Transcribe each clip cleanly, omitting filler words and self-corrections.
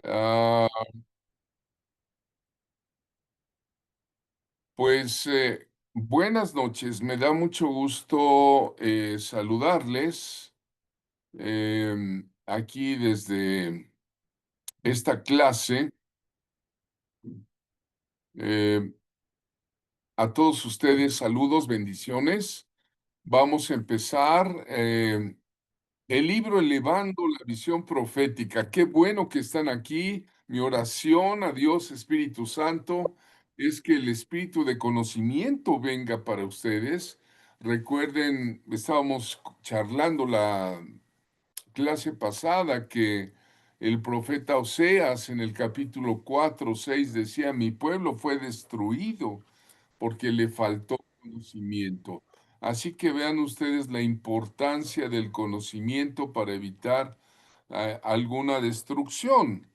Ah, buenas noches, me da mucho gusto saludarles aquí desde esta clase. Eh, a todos ustedes, saludos, bendiciones. Vamos a empezar el libro Elevando la Visión Profética. Qué bueno que están aquí. Mi oración a Dios Espíritu Santo es que el espíritu de conocimiento venga para ustedes. Recuerden, estábamos charlando la clase pasada que el profeta Oseas en el capítulo 4 6 decía, mi pueblo fue destruido porque le faltó conocimiento. Así que vean ustedes la importancia del conocimiento para evitar alguna destrucción.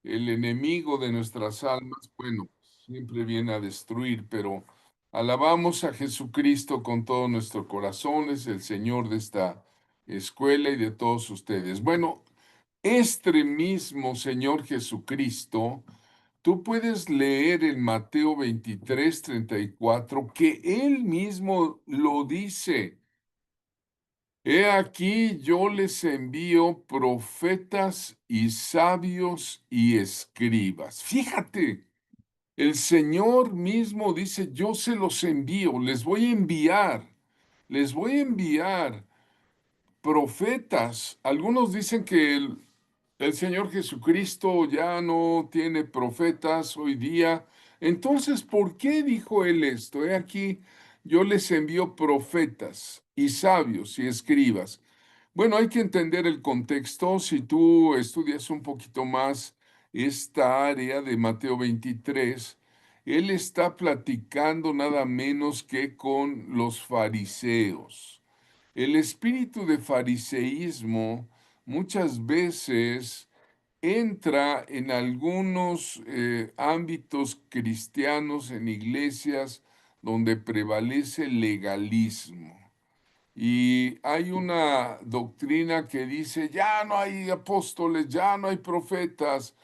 El enemigo de nuestras almas, bueno, siempre viene a destruir, pero alabamos a Jesucristo con todo nuestro corazón, es el Señor de esta escuela y de todos ustedes. Bueno, este mismo Señor Jesucristo, tú puedes leer en Mateo 23:34 que Él mismo lo dice. He aquí yo les envío profetas y sabios y escribas. Fíjate, el Señor mismo dice, yo se los envío, les voy a enviar profetas. Algunos dicen que el Señor Jesucristo ya no tiene profetas hoy día. Entonces, ¿por qué dijo él esto? He aquí, yo les envío profetas y sabios y escribas. Bueno, hay que entender el contexto. Si tú estudias un poquito más esta área de Mateo 23, él está platicando nada menos que con los fariseos. El espíritu de fariseísmo muchas veces entra en algunos ámbitos cristianos, en iglesias donde prevalece el legalismo. Y hay una doctrina que dice, ya no hay apóstoles, ya no hay profetas,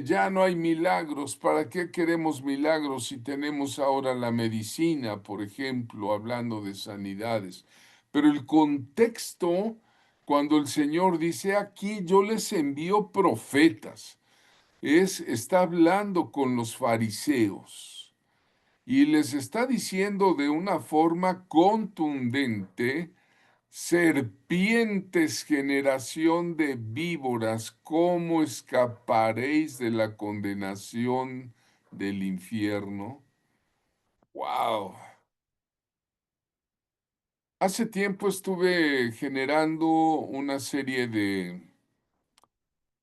ya no hay milagros. ¿Para qué queremos milagros si tenemos ahora la medicina, por ejemplo, hablando de sanidades? Pero el contexto, cuando el Señor dice, aquí yo les envío profetas, está hablando con los fariseos y les está diciendo de una forma contundente: serpientes, generación de víboras, ¿cómo escaparéis de la condenación del infierno? ¡Wow! Hace tiempo estuve generando una serie de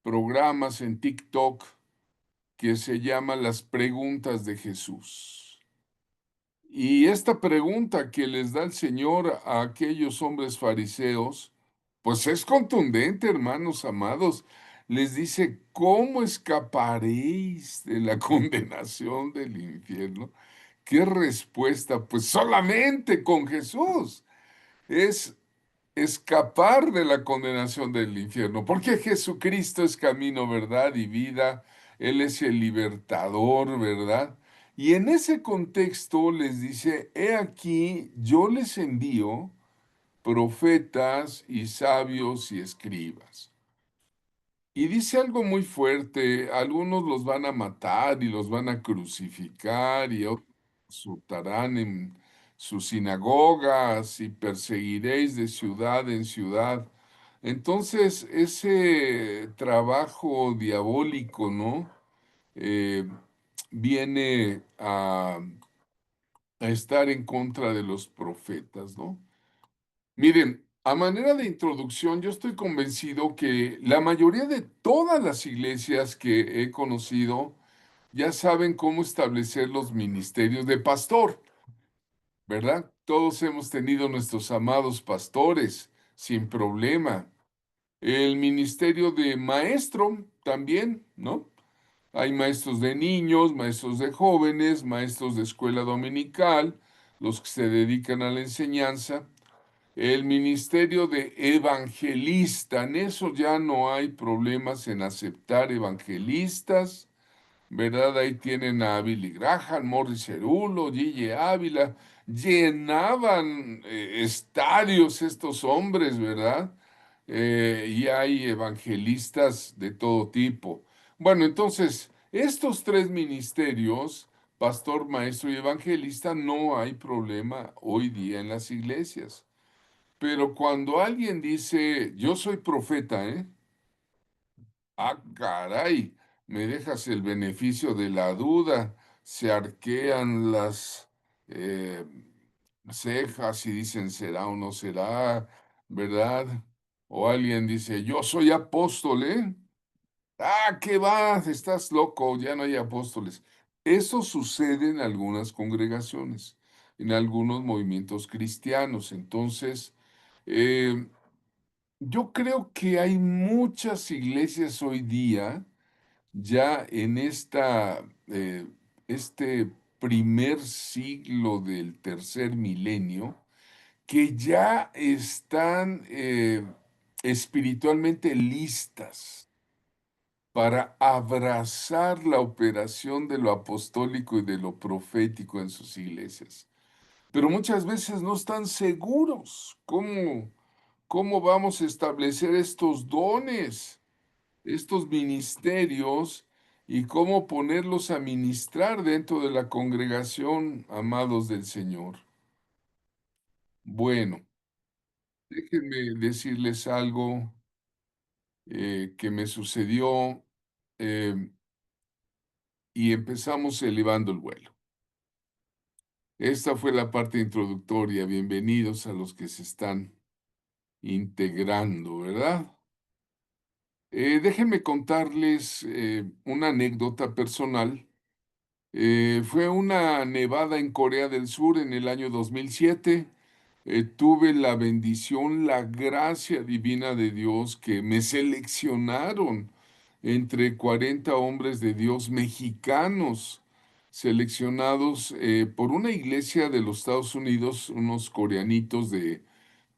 programas en TikTok que se llama Las Preguntas de Jesús. Y esta pregunta que les da el Señor a aquellos hombres fariseos, pues es contundente, hermanos amados. Les dice, ¿cómo escaparéis de la condenación del infierno? ¿Qué respuesta? Pues solamente con Jesús. Es escapar de la condenación del infierno, porque Jesucristo es camino, verdad y vida. Él es el libertador, ¿verdad? Y en ese contexto les dice, he aquí, yo les envío profetas y sabios y escribas. Y dice algo muy fuerte: algunos los van a matar y los van a crucificar y otros azotarán en sus sinagogas y perseguiréis de ciudad en ciudad. Entonces, ese trabajo diabólico, ¿no? Eh, viene a estar en contra de los profetas, ¿no? Miren, a manera de introducción, yo estoy convencido que la mayoría de todas las iglesias que he conocido ya saben cómo establecer los ministerios de pastor, ¿verdad? Todos hemos tenido nuestros amados pastores sin problema. El ministerio de maestro también, ¿no? Hay maestros de niños, maestros de jóvenes, maestros de escuela dominical, los que se dedican a la enseñanza. el ministerio de evangelista. En eso ya no hay problemas en aceptar evangelistas, ¿verdad? Ahí tienen a Billy Graham, Morris Cerullo, Gigi Ávila, llenaban estadios estos hombres, ¿verdad? Y hay evangelistas de todo tipo. Bueno, entonces, estos tres ministerios, pastor, maestro y evangelista, no hay problema hoy día en las iglesias. Pero cuando alguien dice, yo soy profeta, ¿eh? Ah, caray, me dejas el beneficio de la duda. Se arquean las eh, cejas y dicen será o no será, ¿verdad? O alguien dice, yo soy apóstol, ¿eh? Ah, ¿qué va? Estás loco, ya no hay apóstoles. Eso sucede en algunas congregaciones, en algunos movimientos cristianos. Entonces, eh, yo creo que hay muchas iglesias hoy día, ya en este primer siglo del tercer milenio, que ya están espiritualmente listas para abrazar la operación de lo apostólico y de lo profético en sus iglesias. Pero muchas veces no están seguros cómo vamos a establecer estos dones, estos ministerios y cómo ponerlos a ministrar dentro de la congregación, amados del Señor. Bueno, déjenme decirles algo que me sucedió eh, y empezamos elevando el vuelo. Esta fue la parte introductoria. Bienvenidos a los que se están integrando, ¿verdad? Déjenme contarles una anécdota personal. Fue una nevada en Corea del Sur en el año 2007. Tuve la bendición, la gracia divina de Dios que me seleccionaron entre 40 hombres de Dios mexicanos, seleccionados por una iglesia de los Estados Unidos, unos coreanitos de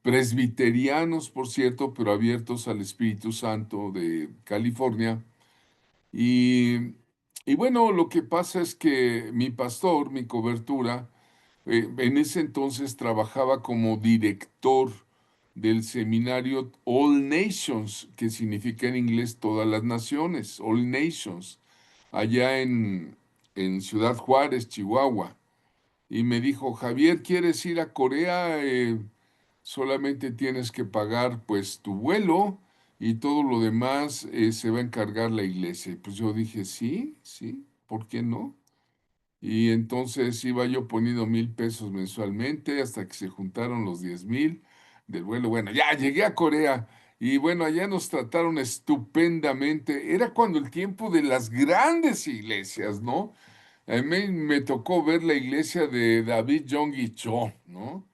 presbiterianos, por cierto, pero abiertos al Espíritu Santo de California. Y, y bueno, lo que pasa es que mi pastor, mi cobertura, en ese entonces trabajaba como director del seminario All Nations, que significa en inglés todas las naciones, All Nations, allá en Ciudad Juárez, Chihuahua. Y me dijo, Javier, ¿quieres ir a Corea? Solamente tienes que pagar pues tu vuelo y todo lo demás se va a encargar la iglesia. Y pues yo dije, sí, sí, ¿por qué no? Y entonces iba yo poniendo 1,000 pesos mensualmente hasta que se juntaron los 10,000 del vuelo. Bueno, ya llegué a Corea y bueno, allá nos trataron estupendamente. Era cuando el tiempo de las grandes iglesias, ¿no? A mí me tocó ver la iglesia de David Yonggi Cho, ¿no?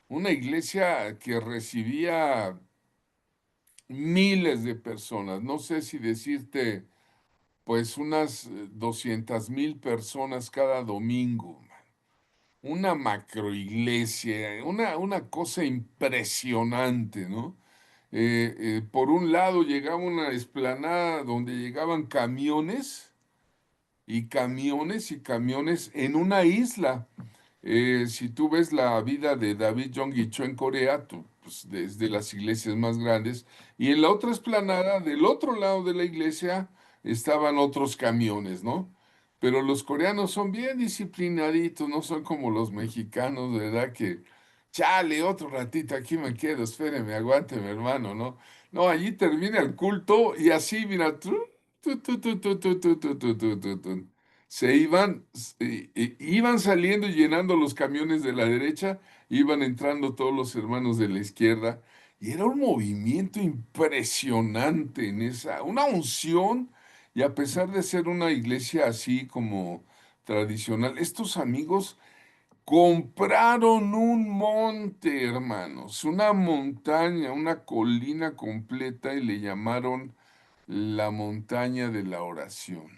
Una iglesia que recibía miles de personas, no sé si decirte, pues unas 200,000 personas cada domingo, man. Una macroiglesia, una cosa impresionante, ¿no? Por un lado llegaba una explanada donde llegaban camiones y camiones y camiones en una isla. Si tú ves la vida de David Jong Cho en Corea, pues, desde las iglesias más grandes, y en la otra explanada, del otro lado de la iglesia, estaban otros camiones, ¿no? Pero los coreanos son bien disciplinaditos, no son como los mexicanos, ¿verdad? Que, chale, otro ratito, aquí me quedo, espéreme, aguánteme, hermano, ¿no? No, allí termina el culto y así, mira, se iban saliendo y llenando los camiones de la derecha, iban entrando todos los hermanos de la izquierda, y era un movimiento impresionante en una unción, y a pesar de ser una iglesia así como tradicional, estos amigos compraron un monte, hermanos, una montaña, una colina completa, y le llamaron la montaña de la oración.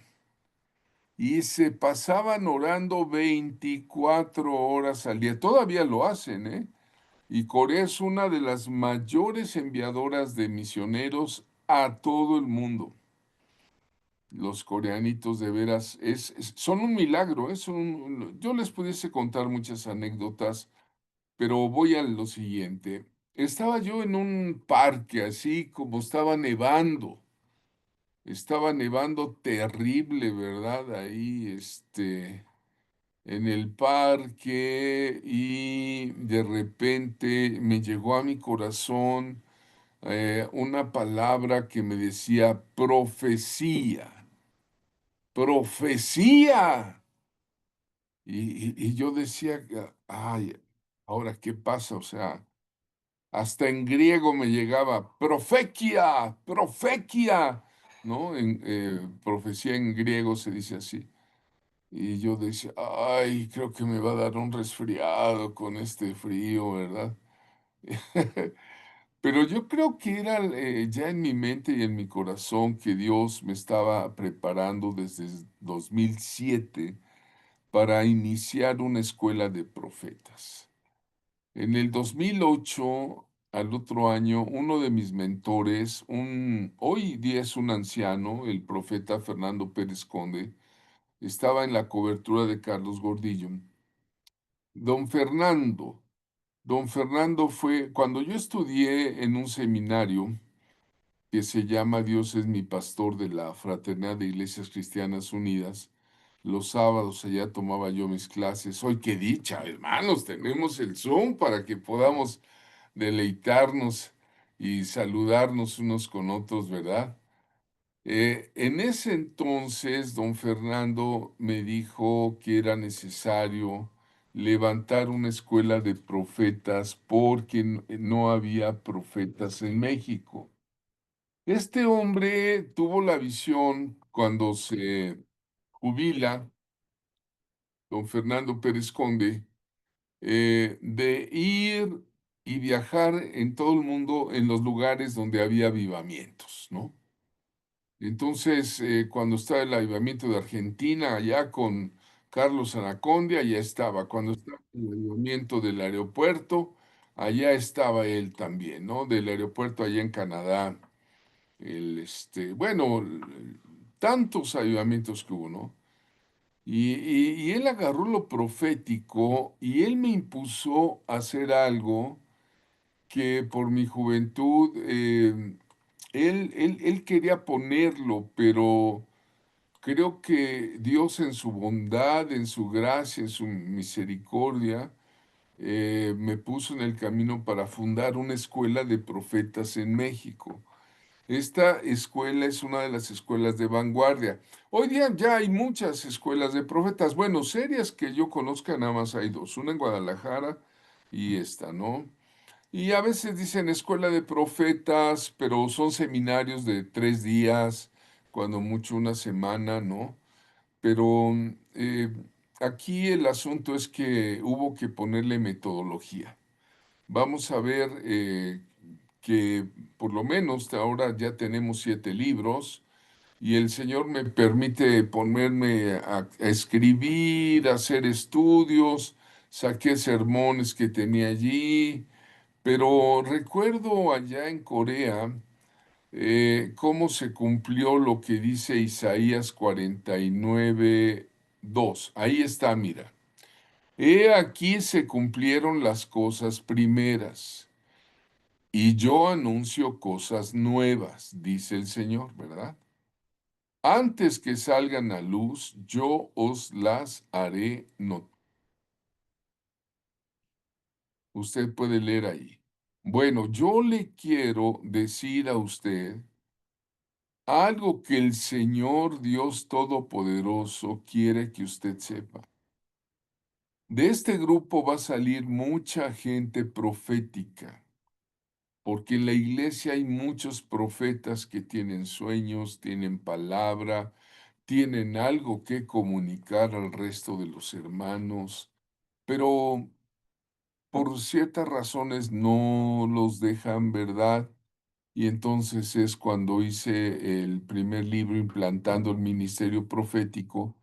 Y se pasaban orando 24 horas al día. Todavía lo hacen, ¿eh? Y Corea es una de las mayores enviadoras de misioneros a todo el mundo. Los coreanitos de veras son un milagro, yo les pudiese contar muchas anécdotas, pero voy a lo siguiente. Estaba yo en un parque, así como estaba nevando terrible, ¿verdad? Ahí, en el parque, y de repente me llegó a mi corazón una palabra que me decía profecía, profecía. Y yo decía, ay, ahora, ¿qué pasa? O sea, hasta en griego me llegaba, profequia, profequia, ¿no? Profecía en griego se dice así. Y yo decía, ay, creo que me va a dar un resfriado con este frío, ¿verdad? Pero yo creo que era ya en mi mente y en mi corazón que Dios me estaba preparando desde 2007 para iniciar una escuela de profetas. En el 2008, al otro año, uno de mis mentores, hoy día es un anciano, el profeta Fernando Pérez Conde, estaba en la cobertura de Carlos Gordillo. Don Fernando, don Fernando fue, cuando yo estudié en un seminario que se llama Dios es mi pastor de la Fraternidad de Iglesias Cristianas Unidas, los sábados allá tomaba yo mis clases. Hoy qué dicha, hermanos, tenemos el Zoom para que podamos deleitarnos y saludarnos unos con otros, ¿verdad? En ese entonces, don Fernando me dijo que era necesario levantar una escuela de profetas porque no había profetas en México. Este hombre tuvo la visión cuando se jubila, don Fernando Pérez Conde, de ir y viajar en todo el mundo en los lugares donde había avivamientos, ¿no? Entonces, cuando estaba el avivamiento de Argentina, allá con Carlos Anacondia, allá estaba. Cuando estaba el avivamiento del aeropuerto, allá estaba él también, ¿no? Del aeropuerto allá en Canadá. Bueno, tantos avivamientos que hubo, ¿no? Y él agarró lo profético y él me impuso a hacer algo que por mi juventud, él quería ponerlo, pero creo que Dios en su bondad, en su gracia, en su misericordia, me puso en el camino para fundar una escuela de profetas en México. Esta escuela es una de las escuelas de vanguardia. Hoy día ya hay muchas escuelas de profetas. Bueno, serias que yo conozca, nada más hay dos, una en Guadalajara y esta, ¿no? Y a veces dicen escuela de profetas, pero son seminarios de 3 días, cuando mucho una semana, ¿no? Pero aquí el asunto es que hubo que ponerle metodología. Vamos a ver que por lo menos ahora ya tenemos 7 libros y el Señor me permite ponerme a escribir, a hacer estudios, saqué sermones que tenía allí, pero recuerdo allá en Corea cómo se cumplió lo que dice Isaías 49:2. Ahí está, mira. He aquí se cumplieron las cosas primeras y yo anuncio cosas nuevas, dice el Señor, ¿verdad? Antes que salgan a luz, yo os las haré notar. Usted puede leer ahí. Bueno, yo le quiero decir a usted algo que el Señor Dios Todopoderoso quiere que usted sepa. De este grupo va a salir mucha gente profética, porque en la iglesia hay muchos profetas que tienen sueños, tienen palabra, tienen algo que comunicar al resto de los hermanos, pero por ciertas razones no los dejan, ¿verdad? Y entonces es cuando hice el primer libro implantando el ministerio profético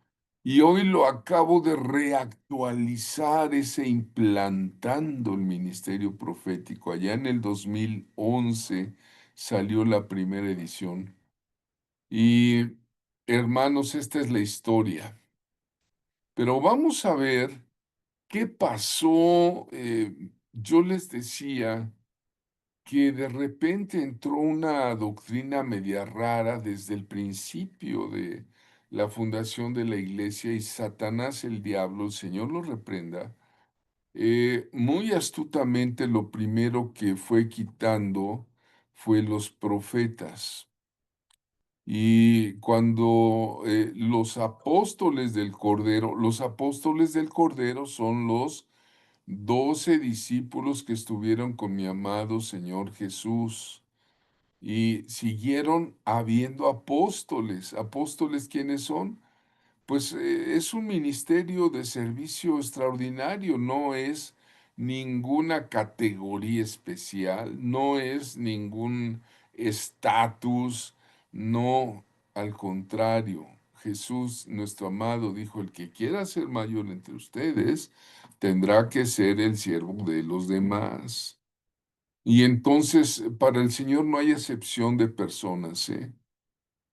Y hoy lo acabo de reactualizar, ese implantando el ministerio profético. Allá en el 2011 salió la primera edición. Y hermanos, esta es la historia. Pero vamos a ver qué pasó. Yo les decía que de repente entró una doctrina media rara desde el principio de la fundación de la iglesia, y Satanás, el diablo, el Señor lo reprenda, muy astutamente lo primero que fue quitando fue los profetas. Y cuando los apóstoles del Cordero son los 12 discípulos que estuvieron con mi amado Señor Jesús. Y siguieron habiendo apóstoles. ¿Apóstoles quiénes son? Pues es un ministerio de servicio extraordinario, no es ninguna categoría especial, no es ningún estatus, no, al contrario. Jesús, nuestro amado, dijo: el que quiera ser mayor entre ustedes, tendrá que ser el siervo de los demás. Y entonces, para el Señor no hay excepción de personas, ¿eh?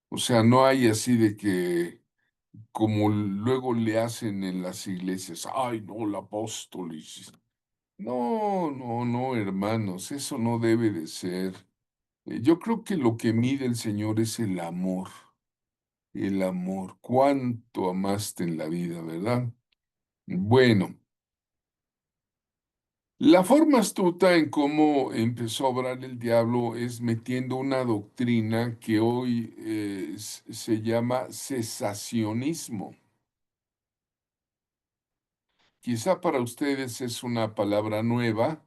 O sea, no hay así de que, como luego le hacen en las iglesias, ay, no, el apóstol. No, no, no, hermanos, eso no debe de ser. Yo creo que lo que mide el Señor es el amor, el amor. ¿Cuánto amaste en la vida, verdad? Bueno. La forma astuta en cómo empezó a obrar el diablo es metiendo una doctrina que hoy se llama cesacionismo. Quizá para ustedes es una palabra nueva,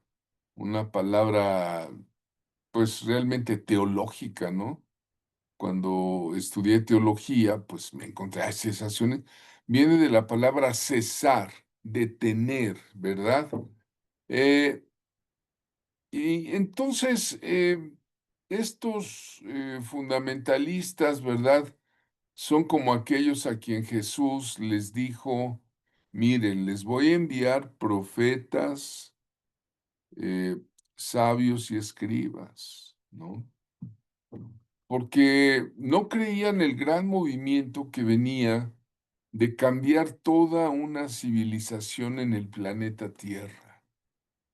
una palabra pues realmente teológica, ¿no? Cuando estudié teología, pues me encontré a cesaciones. Viene de la palabra cesar, detener, ¿verdad? Eh, Y entonces, estos fundamentalistas, ¿verdad? Son como aquellos a quien Jesús les dijo: miren, les voy a enviar profetas, eh, sabios y escribas, ¿no? Porque no creían el gran movimiento que venía de cambiar toda una civilización en el planeta Tierra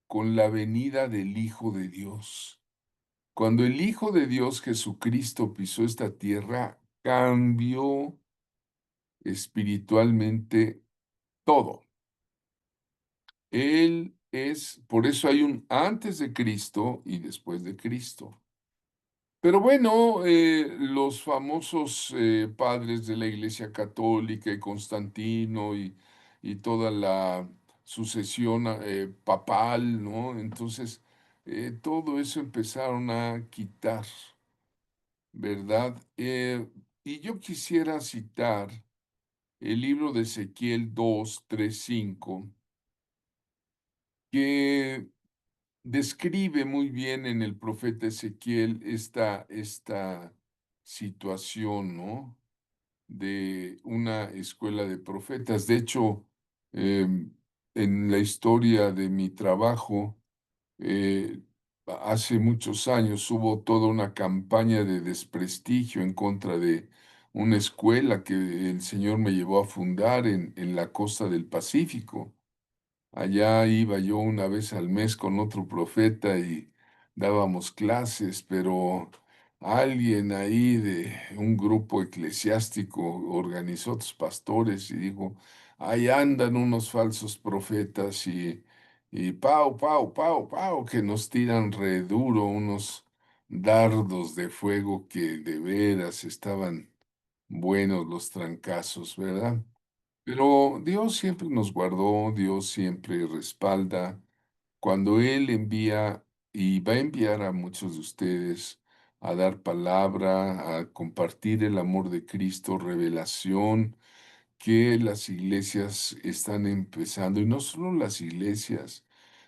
con la venida del Hijo de Dios. Cuando el Hijo de Dios, Jesucristo, pisó esta tierra, cambió espiritualmente todo. Él es, por eso hay un antes de Cristo y después de Cristo. Pero bueno, los famosos padres de la Iglesia Católica y Constantino y toda la sucesión papal, ¿no? Entonces, todo eso empezaron a quitar. ¿Verdad? Y yo quisiera citar el libro de Ezequiel 2, 3, 5, que describe muy bien en el profeta Ezequiel esta situación, ¿no? De una escuela de profetas. De hecho, en la historia de mi trabajo, eh, hace muchos años hubo toda una campaña de desprestigio en contra de una escuela que el Señor me llevó a fundar en la costa del Pacífico. Allá iba yo una vez al mes con otro profeta y dábamos clases, pero alguien ahí de un grupo eclesiástico organizó otros pastores y dijo: ahí andan unos falsos profetas y pau, pau, pau, pau, que nos tiran re duro unos dardos de fuego que de veras estaban buenos los trancazos, ¿verdad? Pero Dios siempre nos guardó, Dios siempre respalda. Cuando Él envía y va a enviar a muchos de ustedes a dar palabra, a compartir el amor de Cristo, revelación, que las iglesias están empezando, y no solo las iglesias,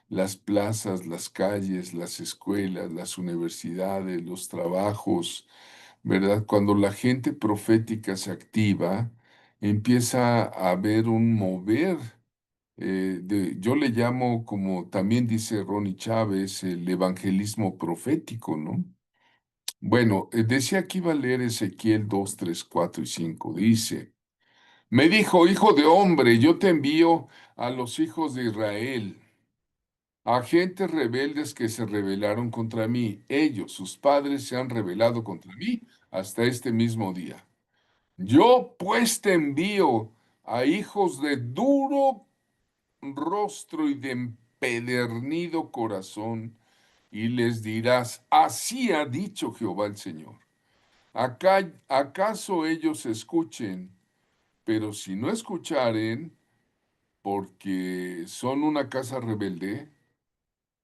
las plazas, las calles, las escuelas, las universidades, los trabajos, ¿verdad? Cuando la gente profética se activa, empieza a haber un mover. Yo le llamo, como también dice Ronnie Chávez, el evangelismo profético, ¿no? Bueno, decía que iba a leer Ezequiel 2, 3, 4 y 5. Dice, me dijo, hijo de hombre, yo te envío a los hijos de Israel, a gentes rebeldes que se rebelaron contra mí. Ellos, sus padres, se han rebelado contra mí hasta este mismo día. Yo pues te envío a hijos de duro rostro y de empedernido corazón, y les dirás, así ha dicho Jehová el Señor. ¿Acaso ellos escuchen? Pero si no escucharen, porque son una casa rebelde,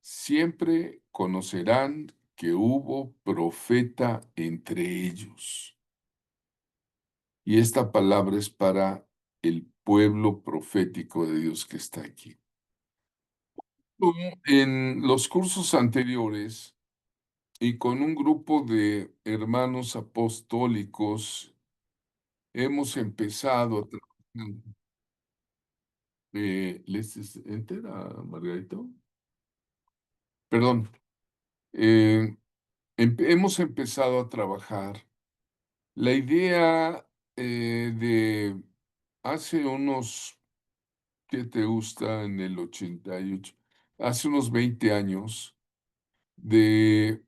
siempre conocerán que hubo profeta entre ellos. Y esta palabra es para el pueblo profético de Dios que está aquí. En los cursos anteriores y con un grupo de hermanos apostólicos hemos empezado a trabajar. ¿Les entera, Margarito? Perdón. Eh, hemos empezado a trabajar la idea de hace unos, ¿qué te gusta? En el 88, hace unos 20 años, de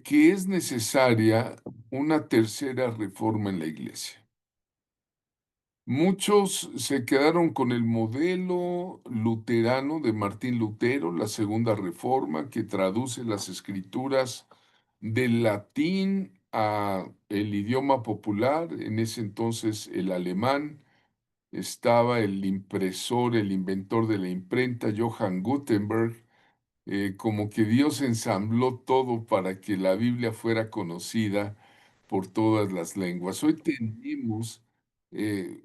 que es necesaria una tercera reforma en la iglesia. Muchos se quedaron con el modelo luterano de Martín Lutero, la Segunda Reforma, que traduce las escrituras del latín a el idioma popular. En ese entonces el alemán, estaba el impresor, el inventor de la imprenta, Johann Gutenberg, como que Dios ensambló todo para que la Biblia fuera conocida por todas las lenguas. Hoy tenemos eh,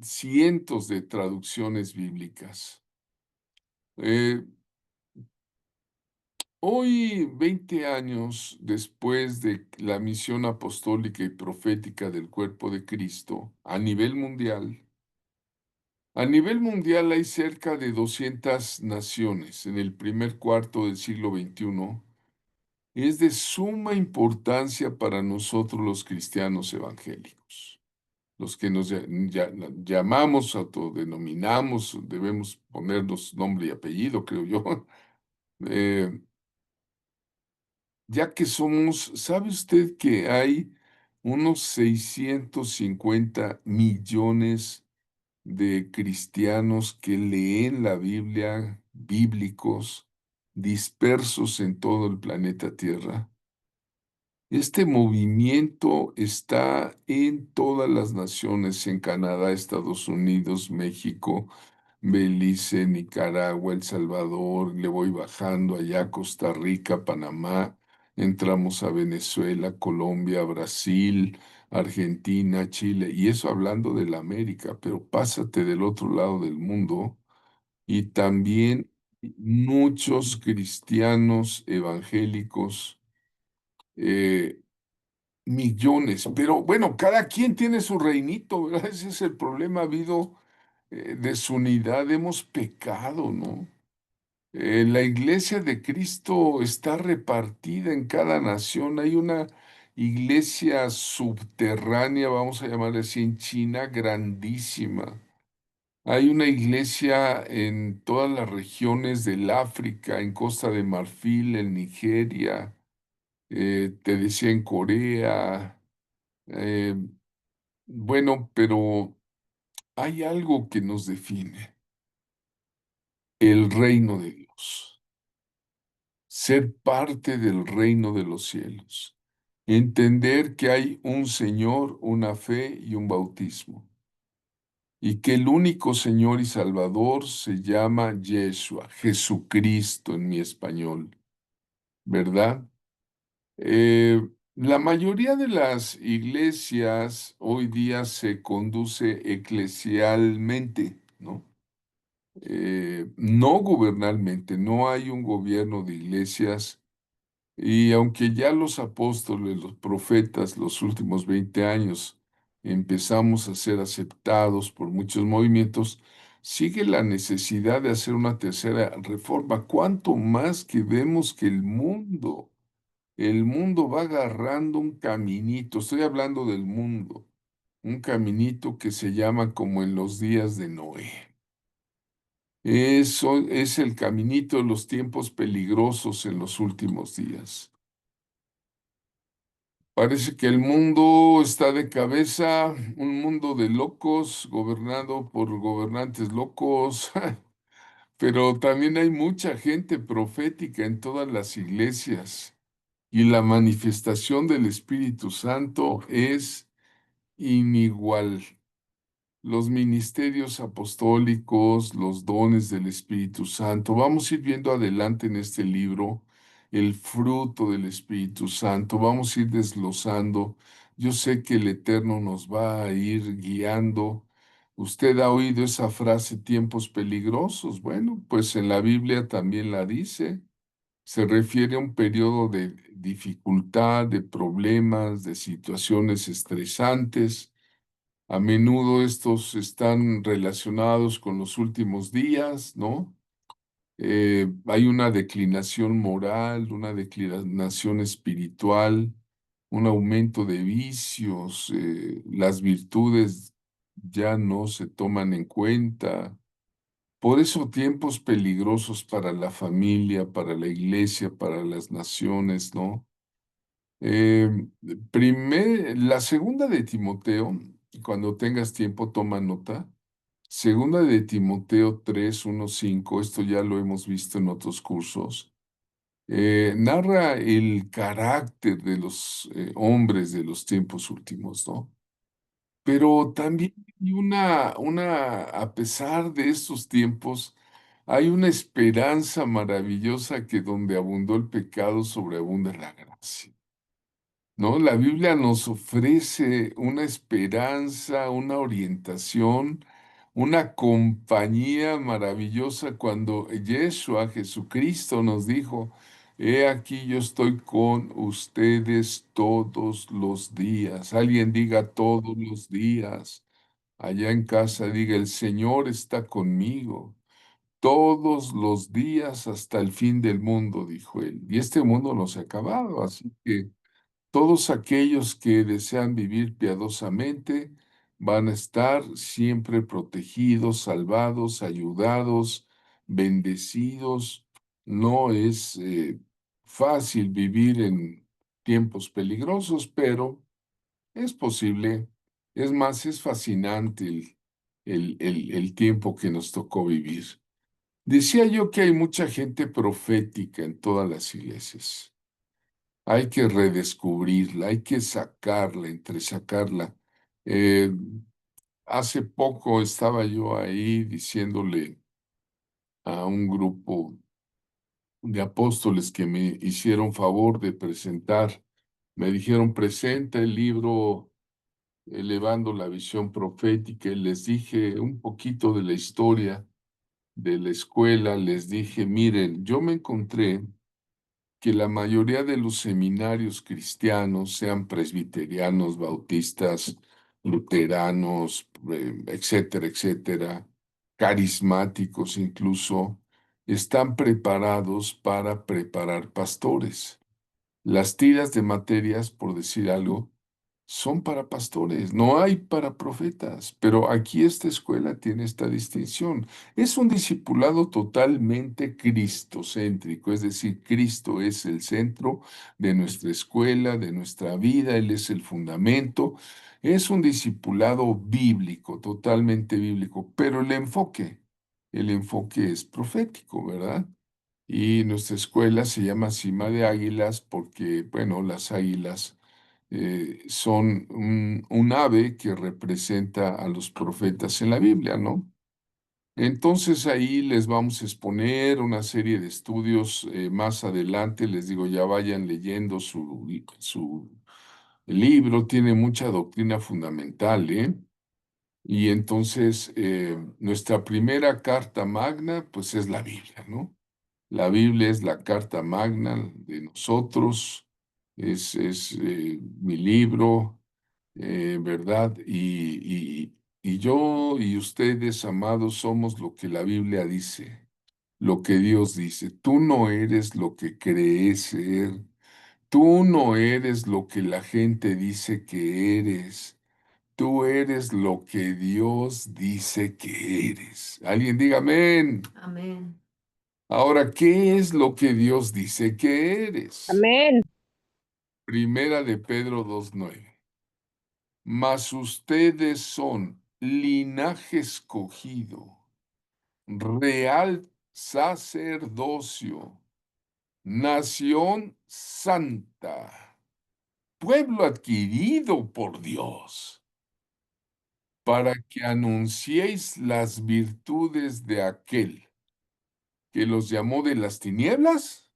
cientos de traducciones bíblicas. Eh, Hoy, 20 años después de la misión apostólica y profética del cuerpo de Cristo a nivel mundial hay cerca de 200 naciones en el primer cuarto del siglo XXI. Es de suma importancia para nosotros los cristianos evangélicos, los que nos llamamos, autodenominamos, debemos ponernos nombre y apellido, creo yo, eh, ya que somos, ¿sabe usted que hay unos 650 millones de cristianos que leen la Biblia, bíblicos, dispersos en todo el planeta Tierra? Este movimiento está en todas las naciones, en Canadá, Estados Unidos, México, Belice, Nicaragua, El Salvador, le voy bajando allá, Costa Rica, Panamá, entramos a Venezuela, Colombia, Brasil, Argentina, Chile, y eso hablando de la América, pero pásate del otro lado del mundo y también muchos cristianos evangélicos. eh, Millones, pero bueno, cada quien tiene su reinito, ¿verdad? Ese es el problema. Ha habido desunidad, hemos pecado, ¿no? La iglesia de Cristo está repartida en cada nación. Hay una iglesia subterránea, vamos a llamarle así, en China, grandísima. Hay una iglesia en todas las regiones del África, en Costa de Marfil, en Nigeria, te decía en Corea. eh, Bueno, pero hay algo que nos define, el reino de Dios, ser parte del reino de los cielos, entender que hay un Señor, una fe y un bautismo, y que el único Señor y Salvador se llama Yeshua, Jesucristo en mi español, ¿verdad? La mayoría de las iglesias hoy día se conduce eclesialmente, ¿no? No gubernalmente, no hay un gobierno de iglesias, y aunque ya los apóstoles, los profetas, los últimos 20 años empezamos a ser aceptados por muchos movimientos, sigue la necesidad de hacer una tercera reforma. Cuanto más que vemos que el mundo va agarrando un caminito, estoy hablando del mundo, un caminito que se llama como en los días de Noé. Eso es el caminito de los tiempos peligrosos en los últimos días. Parece que el mundo está de cabeza, un mundo de locos, gobernado por gobernantes locos, pero también hay mucha gente profética en todas las iglesias y la manifestación del Espíritu Santo es inigual. Los ministerios apostólicos, los dones del Espíritu Santo. Vamos a ir viendo adelante en este libro el fruto del Espíritu Santo. Vamos a ir desglosando. Yo sé que el Eterno nos va a ir guiando. Usted ha oído esa frase, tiempos peligrosos. Bueno, pues en la Biblia también la dice. Se refiere a un periodo de dificultad, de problemas, de situaciones estresantes. A menudo estos están relacionados con los últimos días, ¿no? Hay una declinación moral, una declinación espiritual, un aumento de vicios, las virtudes ya no se toman en cuenta. Por eso tiempos peligrosos para la familia, para la iglesia, para las naciones, ¿no? Eh, la segunda de Timoteo, cuando tengas tiempo, toma nota. Segunda de Timoteo 3:1-5, esto ya lo hemos visto en otros cursos, narra el carácter de los hombres de los tiempos últimos, ¿no? Pero también hay a pesar de estos tiempos, hay una esperanza maravillosa que donde abundó el pecado, sobreabunda la gracia. ¿No? La Biblia nos ofrece una esperanza, una orientación, una compañía maravillosa cuando Yeshua, Jesucristo, nos dijo, He aquí yo estoy con ustedes todos los días. Alguien diga todos los días. Allá en casa diga, el Señor está conmigo. Todos los días hasta el fin del mundo, dijo él. Y este mundo no se ha acabado, así que todos aquellos que desean vivir piadosamente van a estar siempre protegidos, salvados, ayudados, bendecidos. No es fácil vivir en tiempos peligrosos, pero es posible. Es más, es fascinante el tiempo que nos tocó vivir. Decía yo que hay mucha gente profética en todas las iglesias. Hay que redescubrirla, hay que sacarla, entresacarla. Eh, Hace poco estaba yo ahí diciéndole a un grupo de apóstoles que me hicieron favor de presentar, me dijeron, presenta el libro Elevando la Visión Profética, y les dije un poquito de la historia de la escuela, les dije, miren, yo me encontré que la mayoría de los seminarios cristianos, sean presbiterianos, bautistas, luteranos, etcétera, etcétera, carismáticos incluso, están preparados para preparar pastores. Las tiras de materias, por decir algo, son para pastores, no hay para profetas, pero aquí esta escuela tiene esta distinción. Es un discipulado totalmente cristocéntrico, es decir, Cristo es el centro de nuestra escuela, de nuestra vida, Él es el fundamento. Es un discipulado bíblico, totalmente bíblico, pero el enfoque es profético, ¿verdad? Y nuestra escuela se llama Cima de Águilas porque, bueno, las águilas son un ave que representa a los profetas en la Biblia, ¿no? Entonces ahí les vamos a exponer una serie de estudios más adelante. Les digo, ya vayan leyendo su libro, tiene mucha doctrina fundamental, ¿eh? Y entonces nuestra primera carta magna, pues es la Biblia, ¿no? La Biblia es la carta magna de nosotros, es mi libro, ¿verdad? Y yo y ustedes, amados, somos lo que la Biblia dice, lo que Dios dice. Tú no eres lo que crees ser, tú no eres lo que la gente dice que eres, tú eres lo que Dios dice que eres. Alguien diga amén. Amén. Ahora, ¿qué es lo que Dios dice que eres? Amén. Primera de Pedro 2:9. Mas ustedes son linaje escogido, real sacerdocio, nación santa, pueblo adquirido por Dios, para que anunciéis las virtudes de aquel que los llamó de las tinieblas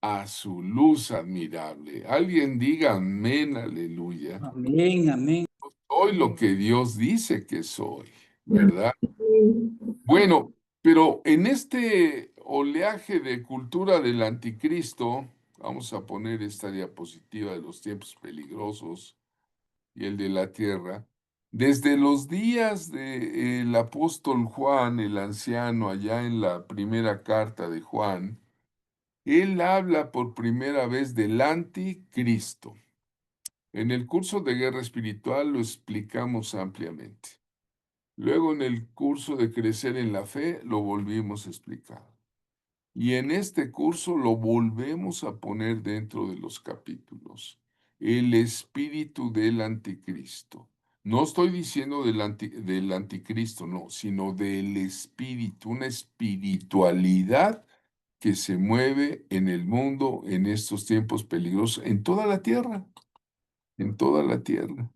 a su luz admirable. Alguien diga amén, aleluya. Amén, amén. Soy lo que Dios dice que soy, ¿verdad? Bueno, pero en este oleaje de cultura del anticristo, vamos a poner esta diapositiva de los tiempos peligrosos y el de la tierra. Desde los días del apóstol Juan, el anciano, allá en la primera carta de Juan, él habla por primera vez del anticristo. En el curso de guerra espiritual lo explicamos ampliamente. Luego en el curso de crecer en la fe lo volvimos a explicar. Y en este curso lo volvemos a poner dentro de los capítulos. El espíritu del anticristo. No estoy diciendo del anticristo, no, sino del espíritu, una espiritualidad que se mueve en el mundo en estos tiempos peligrosos, en toda la tierra, en toda la tierra.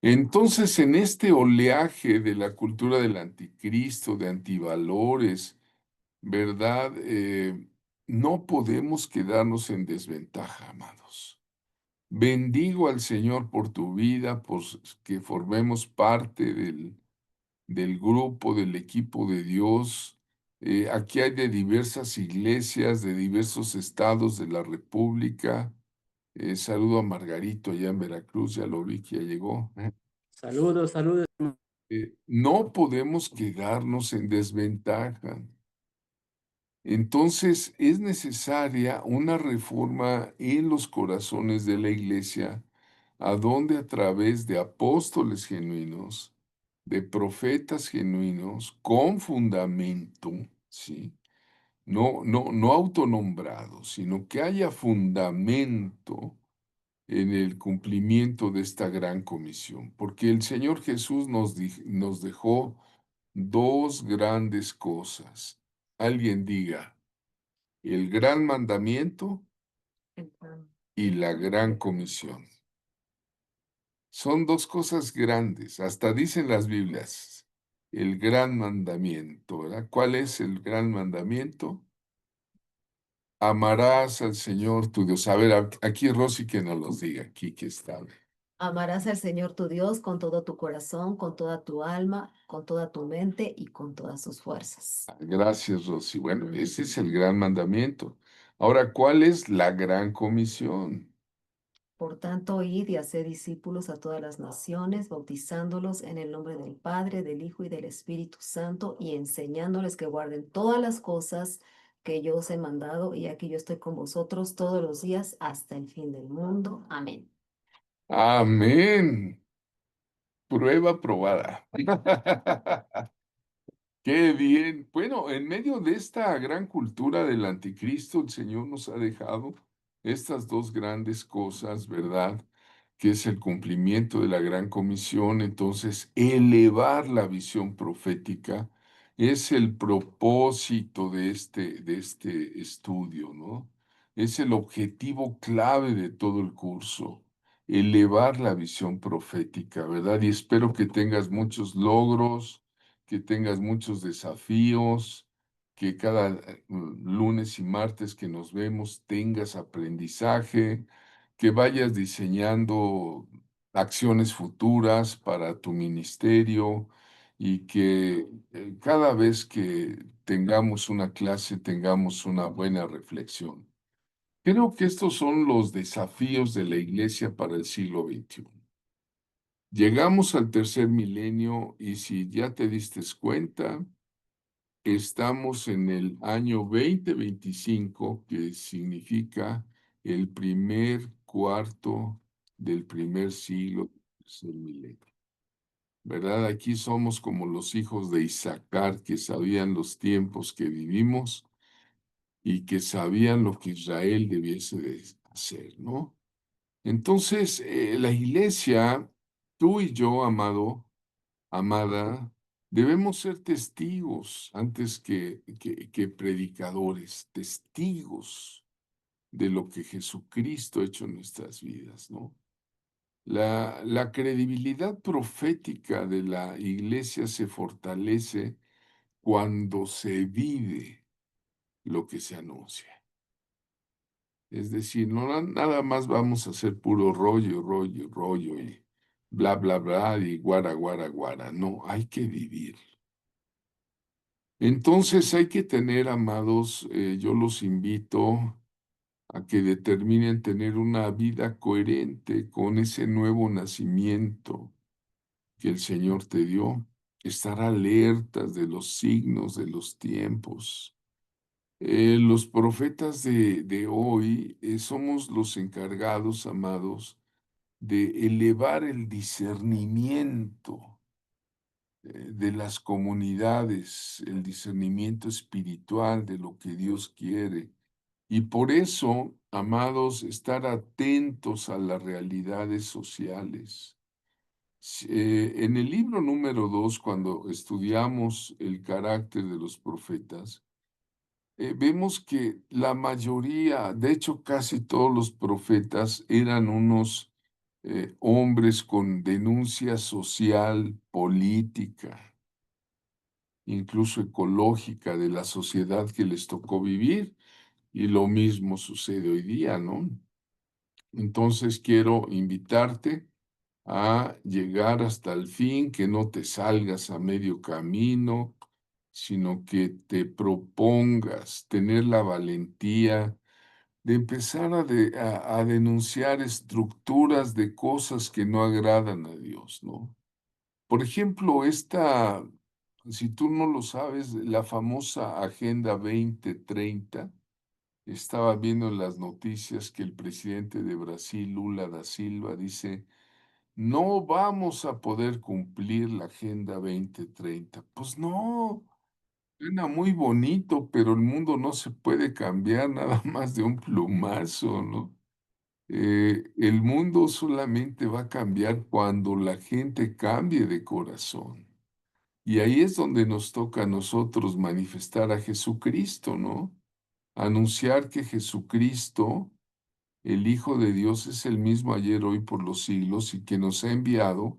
Entonces, en este oleaje de la cultura del anticristo, de antivalores, ¿verdad? No podemos quedarnos en desventaja, amados. Bendigo al Señor por tu vida, por que formemos parte del grupo, del equipo de Dios. Aquí hay de diversas iglesias, de diversos estados de la República. Saludo a Margarito allá en Veracruz, ya lo vi que ya llegó. Saludos, saludos. No podemos quedarnos en desventaja. Entonces es necesaria una reforma en los corazones de la iglesia, a donde a través de apóstoles genuinos, de profetas genuinos, con fundamento, ¿sí? No autonombrados, sino que haya fundamento en el cumplimiento de esta gran comisión, porque el Señor Jesús nos dejó dos grandes cosas. Alguien diga, el gran mandamiento y la gran comisión. Son dos cosas grandes, hasta dicen las Biblias, el gran mandamiento, ¿verdad? ¿Cuál es el gran mandamiento? Amarás al Señor tu Dios. A ver, aquí Rosy que nos los diga, aquí que está. Amarás al Señor tu Dios con todo tu corazón, con toda tu alma, con toda tu mente y con todas tus fuerzas. Gracias, Rosy. Bueno, ese es el gran mandamiento. Ahora, ¿cuál es la gran comisión? Por tanto, id y haced discípulos a todas las naciones, bautizándolos en el nombre del Padre, del Hijo y del Espíritu Santo, y enseñándoles que guarden todas las cosas que yo os he mandado, y aquí yo estoy con vosotros todos los días hasta el fin del mundo. Amén. Amén. Prueba probada. Qué bien. Bueno, en medio de esta gran cultura del anticristo, el Señor nos ha dejado estas dos grandes cosas, ¿verdad? Que es el cumplimiento de la gran comisión. Entonces, elevar la visión profética es el propósito de este estudio, ¿no? Es el objetivo clave de todo el curso, elevar la visión profética, ¿verdad? Y espero que tengas muchos logros, que tengas muchos desafíos, que cada lunes y martes que nos vemos tengas aprendizaje, que vayas diseñando acciones futuras para tu ministerio y que cada vez que tengamos una clase tengamos una buena reflexión. Creo que estos son los desafíos de la iglesia para el siglo XXI. Llegamos al tercer milenio y si ya te diste cuenta, estamos en el año 2025, que significa el primer cuarto del primer siglo, tercer milenio. ¿Verdad? Aquí somos como los hijos de Isaacar que sabían los tiempos que vivimos y que sabían lo que Israel debiese de hacer, ¿no? Entonces, la iglesia, tú y yo, amado, amada, debemos ser testigos antes que predicadores, testigos de lo que Jesucristo ha hecho en nuestras vidas, ¿no? La credibilidad profética de la iglesia se fortalece cuando se vive lo que se anuncia. Es decir, no nada más vamos a hacer puro rollo, rollo, rollo y bla, bla, bla y guara, guara, guara. No, hay que vivir. Entonces hay que tener, amados, yo los invito a que determinen tener una vida coherente con ese nuevo nacimiento que el Señor te dio, estar alertas de los signos de los tiempos. Los profetas de hoy somos los encargados, amados, de elevar el discernimiento de las comunidades, el discernimiento espiritual de lo que Dios quiere. Y por eso, amados, estar atentos a las realidades sociales. En el libro número 2, cuando estudiamos el carácter de los profetas, vemos que la mayoría, de hecho casi todos los profetas eran unos hombres con denuncia social, política, incluso ecológica de la sociedad que les tocó vivir, y lo mismo sucede hoy día, ¿no? Entonces quiero invitarte a llegar hasta el fin, que no te salgas a medio camino, sino que te propongas tener la valentía de empezar a denunciar estructuras de cosas que no agradan a Dios, ¿no? Por ejemplo, si tú no lo sabes, la famosa Agenda 2030, estaba viendo en las noticias que el presidente de Brasil, Lula da Silva, dice no vamos a poder cumplir la Agenda 2030. Pues no, suena muy bonito, pero el mundo no se puede cambiar nada más de un plumazo, ¿no? El mundo solamente va a cambiar cuando la gente cambie de corazón. Y ahí es donde nos toca a nosotros manifestar a Jesucristo, ¿no? Anunciar que Jesucristo, el Hijo de Dios, es el mismo ayer, hoy, por los siglos y que nos ha enviado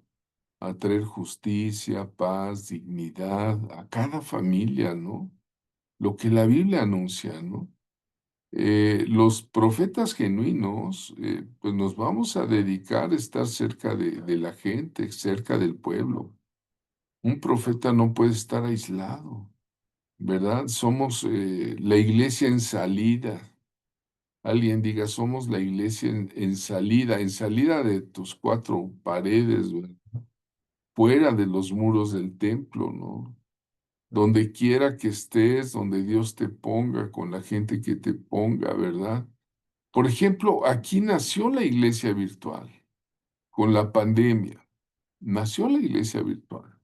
a traer justicia, paz, dignidad a cada familia, ¿no? Lo que la Biblia anuncia, ¿no? Los profetas genuinos, pues nos vamos a dedicar a estar cerca de la gente, cerca del pueblo. Un profeta no puede estar aislado, ¿verdad? Somos la iglesia en salida. Alguien diga, somos la iglesia en salida de tus cuatro paredes, ¿verdad? Fuera de los muros del templo, ¿no? Donde quiera que estés, donde Dios te ponga, con la gente que te ponga, ¿verdad? Por ejemplo, aquí nació la iglesia virtual, con la pandemia. Nació la iglesia virtual.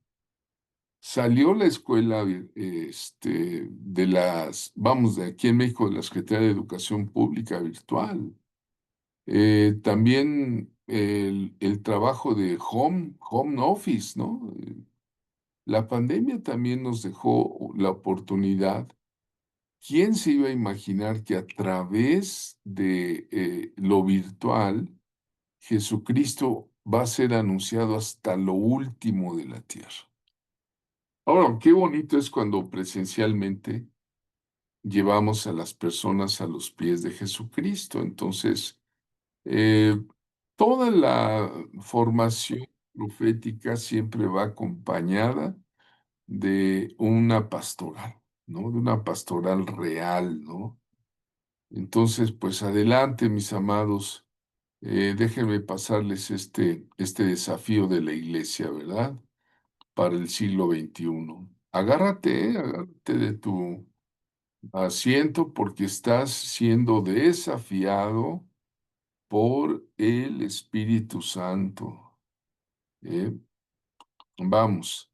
Salió la escuela, vamos, de aquí en México, de la Secretaría de Educación Pública virtual. También el trabajo de home office, ¿no? La pandemia también nos dejó la oportunidad. ¿Quién se iba a imaginar que a través de lo virtual, Jesucristo va a ser anunciado hasta lo último de la tierra? Ahora, qué bonito es cuando presencialmente llevamos a las personas a los pies de Jesucristo. Entonces, eh, toda la formación profética siempre va acompañada de una pastoral, ¿no? De una pastoral real, ¿no? Entonces, pues adelante, mis amados. Déjenme pasarles este desafío de la iglesia, ¿verdad? Para el siglo XXI. Agárrate de tu asiento porque estás siendo desafiado por el Espíritu Santo. ¿Eh? Vamos.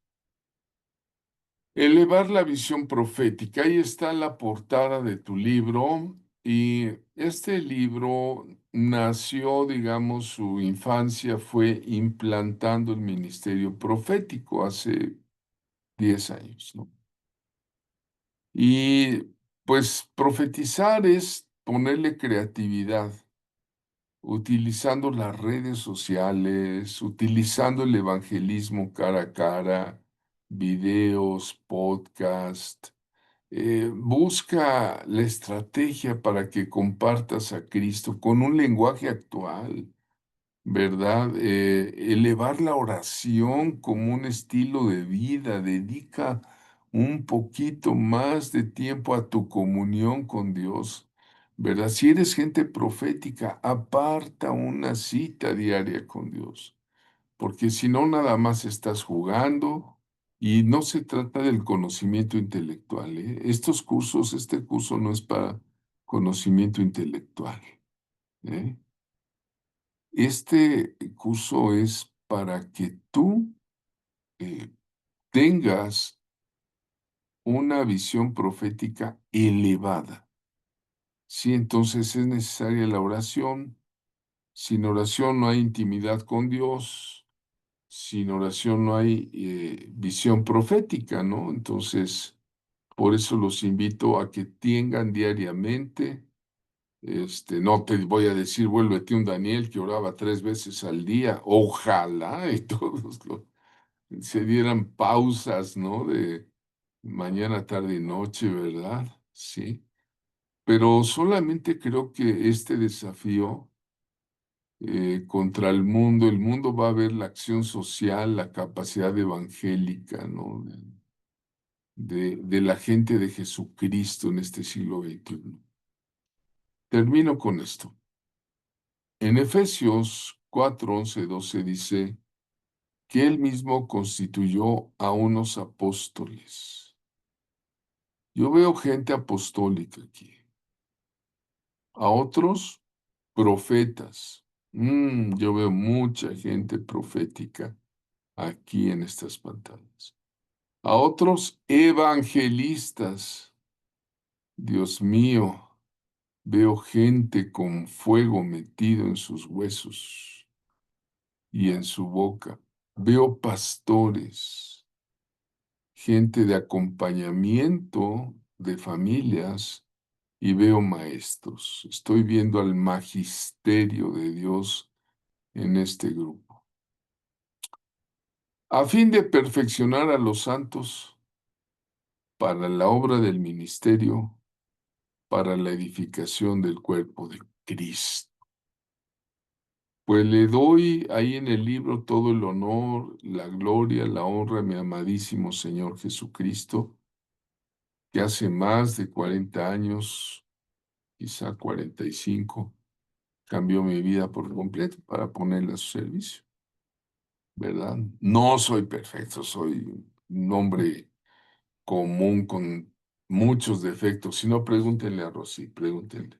Elevar la visión profética. Ahí está la portada de tu libro. Y este libro nació, digamos, su infancia fue implantando el ministerio profético hace 10 años, ¿no? Y pues profetizar es ponerle creatividad, utilizando las redes sociales, utilizando el evangelismo cara a cara, videos, podcast. Busca la estrategia para que compartas a Cristo con un lenguaje actual, ¿verdad? Elevar la oración como un estilo de vida, dedica un poquito más de tiempo a tu comunión con Dios, ¿verdad? Si eres gente profética, aparta una cita diaria con Dios, porque si no, nada más estás jugando y no se trata del conocimiento intelectual, ¿eh? Este curso no es para conocimiento intelectual, ¿eh? Este curso es para que tú eh, tengas una visión profética elevada. Sí, entonces es necesaria la oración. Sin oración no hay intimidad con Dios. Sin oración no hay visión profética, ¿no? Entonces, por eso los invito a que tengan diariamente. No te voy a decir, vuélvete un Daniel que oraba 3 veces al día. Ojalá y todos se dieran pausas, ¿no? De mañana, tarde y noche, ¿verdad? Sí. Pero solamente creo que este desafío contra el mundo va a ver la acción social, la capacidad evangélica, ¿no? De la gente de Jesucristo en este siglo XXI. Termino con esto. En Efesios 4, 11, 12 dice que él mismo constituyó a unos apóstoles. Yo veo gente apostólica aquí, a otros profetas. Yo veo mucha gente profética aquí en estas pantallas. A otros evangelistas. Dios mío, veo gente con fuego metido en sus huesos y en su boca. Veo pastores, gente de acompañamiento de familias y veo maestros. Estoy viendo al magisterio de Dios en este grupo. A fin de perfeccionar a los santos para la obra del ministerio, para la edificación del cuerpo de Cristo. Pues le doy ahí en el libro todo el honor, la gloria, la honra a mi amadísimo Señor Jesucristo, que hace más de 40 años, quizá 45, cambió mi vida por completo para ponerla a su servicio, ¿verdad? No soy perfecto, soy un hombre común con muchos defectos. Si no, pregúntenle a Rosy, pregúntenle.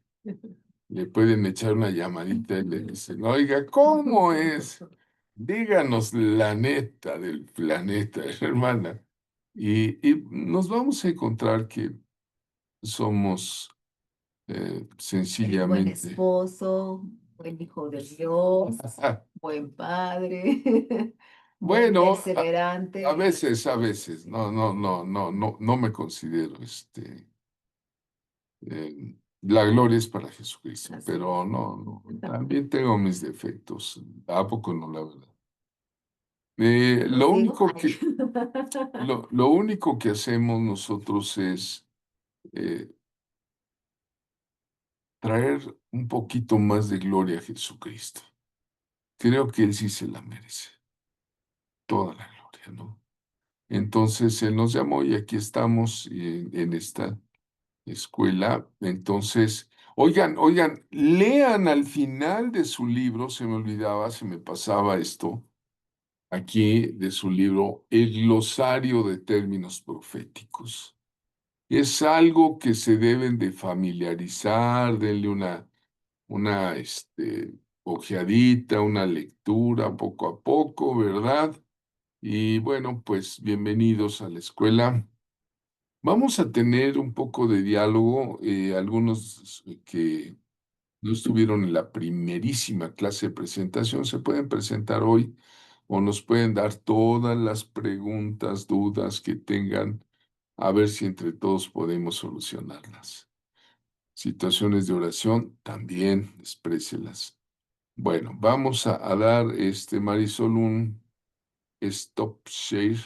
Le pueden echar una llamadita y le dicen, oiga, ¿cómo es? Díganos la neta del planeta, hermana. Y nos vamos a encontrar que somos Buen sencillamente. esposo, buen hijo de Dios, buen padre, buen Bueno, perseverante. a veces, no me considero la gloria es para Jesucristo, Así pero es. también tengo mis defectos. ¿A poco no, la verdad? ¿Los digo? Ay. Lo único que hacemos nosotros es eh, traer un poquito más de gloria a Jesucristo. Creo que Él sí se la merece, toda la gloria, ¿no? Entonces Él nos llamó y aquí estamos en esta escuela. Entonces, Oigan, lean al final de su libro, se me olvidaba, se me pasaba esto, aquí de su libro, el glosario de términos proféticos. Es algo que se deben de familiarizar, denle una ojeadita, una lectura poco a poco, ¿verdad? Y bueno, pues bienvenidos a la escuela. Vamos a tener un poco de diálogo, algunos que no estuvieron en la primerísima clase de presentación, se pueden presentar hoy o nos pueden dar todas las preguntas, dudas que tengan, a ver si entre todos podemos solucionarlas. Situaciones de oración, también expréselas. Bueno, vamos a dar, Marisol, un stop share.